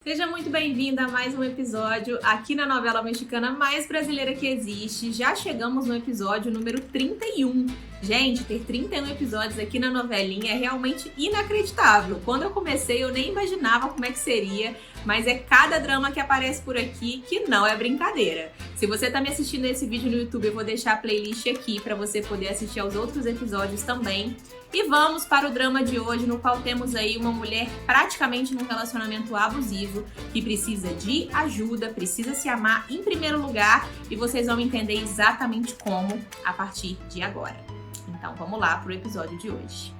Seja muito bem-vinda a mais um episódio aqui na novela mexicana mais brasileira que existe. Já chegamos no episódio número 31. Gente, ter 31 episódios aqui na novelinha é realmente inacreditável. Quando eu comecei, eu nem imaginava como é que seria, mas é cada drama que aparece por aqui que não é brincadeira. Se você tá me assistindo esse vídeo no YouTube, eu vou deixar a playlist aqui para você poder assistir aos outros episódios também. E vamos para o drama de hoje, no qual temos aí uma mulher praticamente num relacionamento abusivo, que precisa de ajuda, precisa se amar em primeiro lugar, e vocês vão entender exatamente como a partir de agora. Então vamos lá para o episódio de hoje.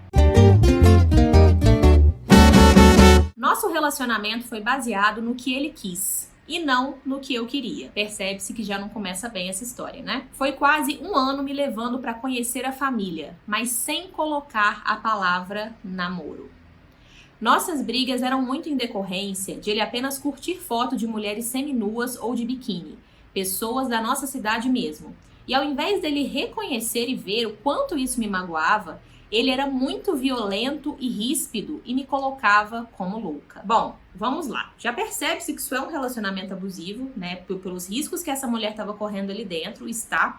Nosso relacionamento foi baseado no que ele quis e não no que eu queria. Percebe-se que já não começa bem essa história, né? Foi quase um ano me levando para conhecer a família, mas sem colocar a palavra namoro. Nossas brigas eram muito em decorrência de ele apenas curtir foto de mulheres seminuas ou de biquíni, pessoas da nossa cidade mesmo. E ao invés dele reconhecer e ver o quanto isso me magoava, ele era muito violento e ríspido e me colocava como louca. Bom, vamos lá. Já percebe-se que isso é um relacionamento abusivo, né? Pelos riscos que essa mulher estava correndo ali dentro.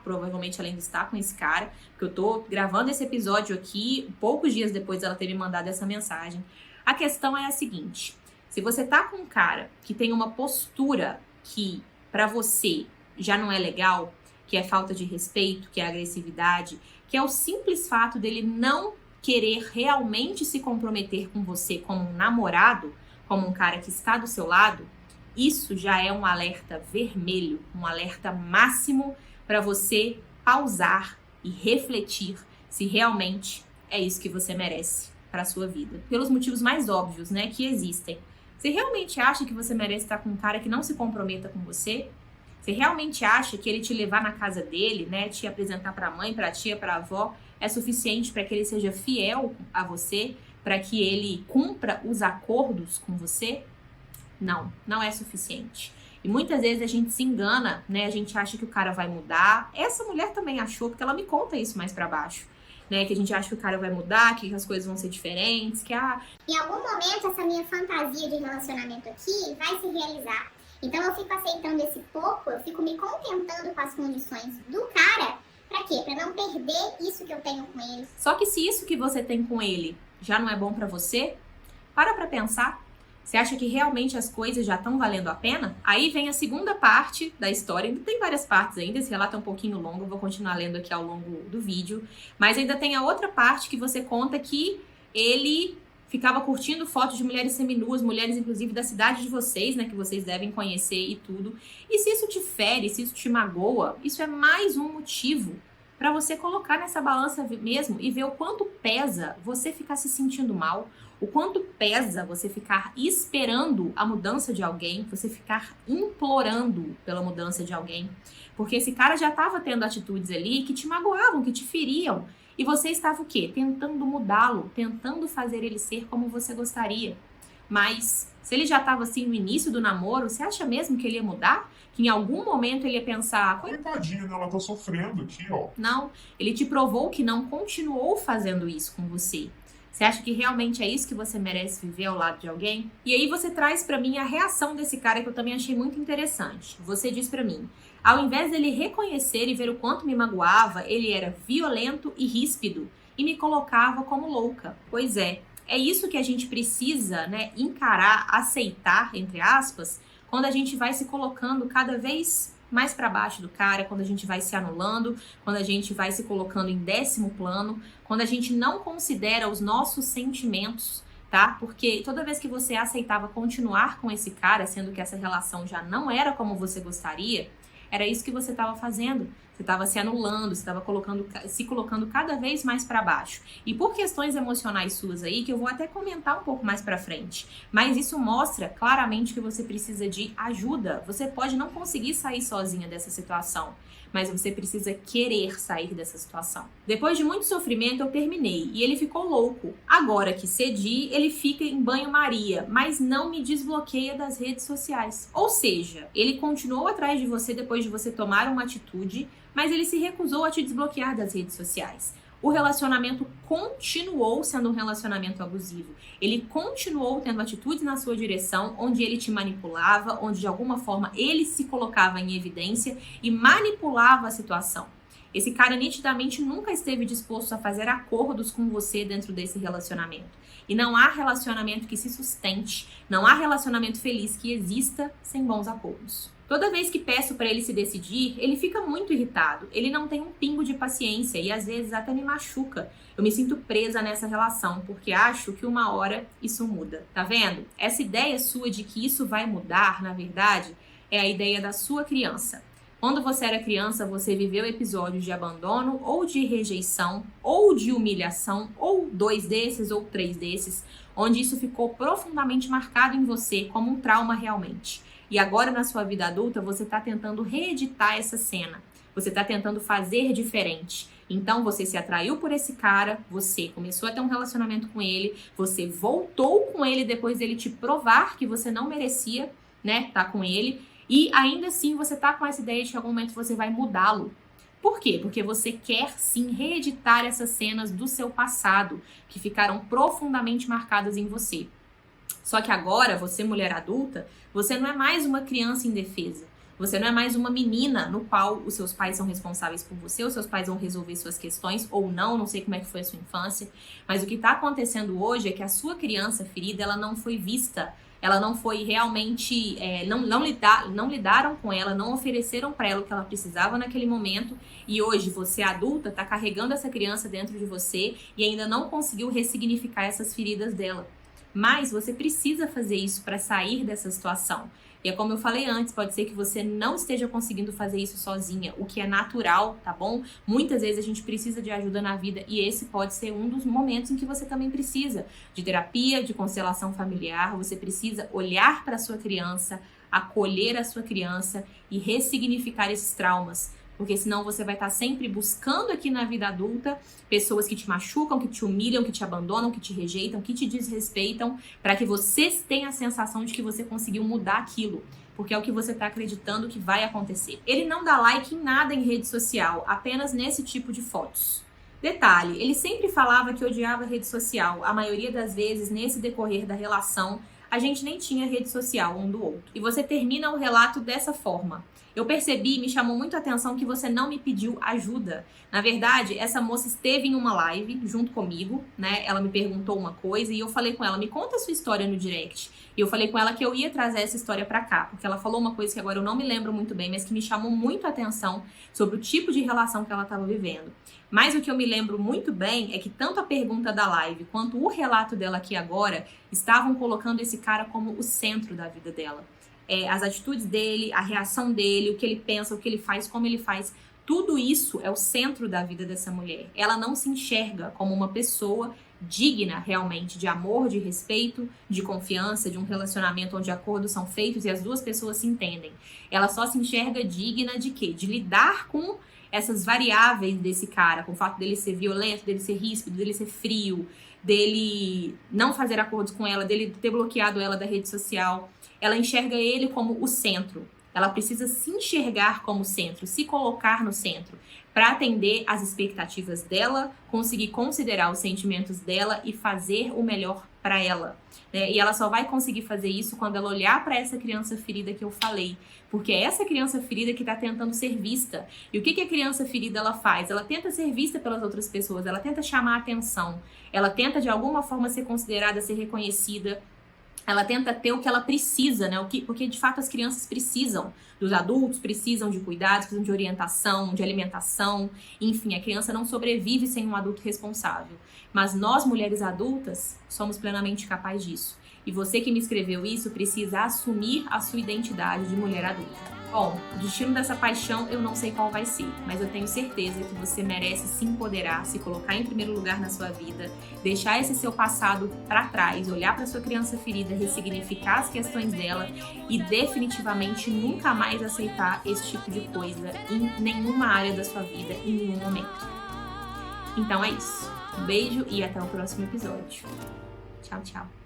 Provavelmente ela ainda está com esse cara, porque eu tô gravando esse episódio aqui poucos dias depois dela ter me mandado essa mensagem. A questão é a seguinte: se você tá com um cara que tem uma postura que pra você já não é legal, que é falta de respeito, que é agressividade, que é o simples fato dele não querer realmente se comprometer com você como um namorado, como um cara que está do seu lado, isso já é um alerta vermelho, um alerta máximo para você pausar e refletir se realmente é isso que você merece para a sua vida. Pelos motivos mais óbvios, né, que existem. Você realmente acha que você merece estar com um cara que não se comprometa com você? Você realmente acha que ele te levar na casa dele, né, te apresentar para a mãe, para a tia, para a avó, é suficiente para que ele seja fiel a você, para que ele cumpra os acordos com você? Não, não é suficiente. E muitas vezes a gente se engana, né, a gente acha que o cara vai mudar. Essa mulher também achou, porque ela me conta isso mais para baixo, né, que a gente acha que o cara vai mudar, que as coisas vão ser diferentes, que em algum momento essa minha fantasia de relacionamento aqui vai se realizar. Então eu fico aceitando esse pouco, eu fico me contentando com as condições do cara. Pra quê? Pra não perder isso que eu tenho com ele. Só que se isso que você tem com ele já não é bom pra você, para pra pensar. Você acha que realmente as coisas já estão valendo a pena? Aí vem a segunda parte da história. Ainda tem várias partes ainda, esse relato é um pouquinho longo, eu vou continuar lendo aqui ao longo do vídeo. Mas ainda tem a outra parte que você conta que ele ficava curtindo fotos de mulheres seminuas, mulheres inclusive da cidade de vocês, né, que vocês devem conhecer e tudo. E se isso te fere, se isso te magoa, isso é mais um motivo para você colocar nessa balança mesmo e ver o quanto pesa você ficar se sentindo mal, o quanto pesa você ficar esperando a mudança de alguém, você ficar implorando pela mudança de alguém. Porque esse cara já estava tendo atitudes ali que te magoavam, que te feriam. E você estava o quê? Tentando mudá-lo, tentando fazer ele ser como você gostaria. Mas se ele já estava assim no início do namoro, você acha mesmo que ele ia mudar? Que em algum momento ele ia pensar... Coitadinha, ela tá sofrendo aqui, ó. Não, ele te provou que não continuou fazendo isso com você. Você acha que realmente é isso que você merece viver ao lado de alguém? E aí você traz pra mim a reação desse cara que eu também achei muito interessante. Você diz pra mim: ao invés dele reconhecer e ver o quanto me magoava, ele era violento e ríspido e me colocava como louca. Pois é isso que a gente precisa, né, encarar, aceitar, entre aspas, quando a gente vai se colocando cada vez mais para baixo do cara, quando a gente vai se anulando, quando a gente vai se colocando em 10º plano, quando a gente não considera os nossos sentimentos, tá? Porque toda vez que você aceitava continuar com esse cara, sendo que essa relação já não era como você gostaria, era isso que você estava fazendo. Você estava se anulando, você estava se colocando cada vez mais para baixo. E por questões emocionais suas aí, que eu vou até comentar um pouco mais para frente, mas isso mostra claramente que você precisa de ajuda. Você pode não conseguir sair sozinha dessa situação, mas você precisa querer sair dessa situação. Depois de muito sofrimento, eu terminei e ele ficou louco. Agora que cedi, ele fica em banho-maria, mas não me desbloqueia das redes sociais. Ou seja, ele continuou atrás de você depois de você tomar uma atitude, mas ele se recusou a te desbloquear das redes sociais. o relacionamento continuou sendo um relacionamento abusivo. Ele continuou tendo atitudes na sua direção, onde ele te manipulava, onde de alguma forma ele se colocava em evidência e manipulava a situação. Esse cara nitidamente nunca esteve disposto a fazer acordos com você dentro desse relacionamento. E não há relacionamento que se sustente, não há relacionamento feliz que exista sem bons acordos. Toda vez que peço para ele se decidir, ele fica muito irritado. Ele não tem um pingo de paciência e às vezes até me machuca. Eu me sinto presa nessa relação porque acho que uma hora isso muda. Tá vendo? Essa ideia sua de que isso vai mudar, na verdade, é a ideia da sua criança. Quando você era criança, você viveu episódios de abandono ou de rejeição ou de humilhação ou 2 desses ou 3 desses, onde isso ficou profundamente marcado em você como um trauma realmente. E agora na sua vida adulta, você está tentando reeditar essa cena. Você está tentando fazer diferente. Então você se atraiu por esse cara, você começou a ter um relacionamento com ele, você voltou com ele depois dele te provar que você não merecia, né, tá com ele. E ainda assim você tá com essa ideia de que em algum momento você vai mudá-lo. Por quê? Porque você quer sim reeditar essas cenas do seu passado, que ficaram profundamente marcadas em você. Só que agora, você mulher adulta, você não é mais uma criança indefesa. Você não é mais uma menina no qual os seus pais são responsáveis por você, os seus pais vão resolver suas questões ou não sei como é que foi a sua infância. Mas o que está acontecendo hoje é que a sua criança ferida, ela não foi vista. Ela não foi realmente, não lidaram com ela, não ofereceram para ela o que ela precisava naquele momento. E hoje você adulta está carregando essa criança dentro de você e ainda não conseguiu ressignificar essas feridas dela. Mas você precisa fazer isso para sair dessa situação. E é como eu falei antes, pode ser que você não esteja conseguindo fazer isso sozinha, o que é natural, tá bom? Muitas vezes a gente precisa de ajuda na vida e esse pode ser um dos momentos em que você também precisa de terapia, de constelação familiar. Você precisa olhar para a sua criança, acolher a sua criança e ressignificar esses traumas. Porque senão você vai estar sempre buscando aqui na vida adulta pessoas que te machucam, que te humilham, que te abandonam, que te rejeitam, que te desrespeitam, para que você tenha a sensação de que você conseguiu mudar aquilo. Porque é o que você está acreditando que vai acontecer. Ele não dá like em nada em rede social, apenas nesse tipo de fotos. Detalhe, ele sempre falava que odiava rede social. A maioria das vezes, nesse decorrer da relação, a gente nem tinha rede social um do outro. E você termina o relato dessa forma. Eu percebi, me chamou muito a atenção que você não me pediu ajuda. Na verdade, essa moça esteve em uma live junto comigo, né? Ela me perguntou uma coisa e eu falei com ela, me conta a sua história no direct. E eu falei com ela que eu ia trazer essa história pra cá, porque ela falou uma coisa que agora eu não me lembro muito bem, mas que me chamou muito a atenção sobre o tipo de relação que ela estava vivendo. Mas o que eu me lembro muito bem é que tanto a pergunta da live quanto o relato dela aqui agora estavam colocando esse cara como o centro da vida dela. As atitudes dele, a reação dele, o que ele pensa, o que ele faz, como ele faz, tudo isso é o centro da vida dessa mulher. Ela não se enxerga como uma pessoa digna realmente de amor, de respeito, de confiança, de um relacionamento onde acordos são feitos e as duas pessoas se entendem. Ela só se enxerga digna de quê? De lidar com essas variáveis desse cara, com o fato dele ser violento, dele ser ríspido, dele ser frio, dele não fazer acordos com ela, dele ter bloqueado ela da rede social. Ela enxerga ele como o centro. Ela precisa se enxergar como centro, se colocar no centro, para atender às expectativas dela, conseguir considerar os sentimentos dela e fazer o melhor para ela. Né? E ela só vai conseguir fazer isso quando ela olhar para essa criança ferida que eu falei. Porque é essa criança ferida que está tentando ser vista. E o que a criança ferida ela faz? Ela tenta ser vista pelas outras pessoas, ela tenta chamar a atenção, ela tenta de alguma forma ser considerada, ser reconhecida. Ela tenta ter o que ela precisa, né? Porque de fato as crianças precisam dos adultos, precisam de cuidados, precisam de orientação, de alimentação. Enfim, a criança não sobrevive sem um adulto responsável. Mas nós, mulheres adultas, somos plenamente capazes disso. E você que me escreveu isso precisa assumir a sua identidade de mulher adulta. Bom, o destino dessa paixão eu não sei qual vai ser, mas eu tenho certeza que você merece se empoderar, se colocar em primeiro lugar na sua vida, deixar esse seu passado para trás, olhar para sua criança ferida, ressignificar as questões dela e definitivamente nunca mais aceitar esse tipo de coisa em nenhuma área da sua vida, em nenhum momento. Então é isso. Um beijo e até o próximo episódio. Tchau, tchau.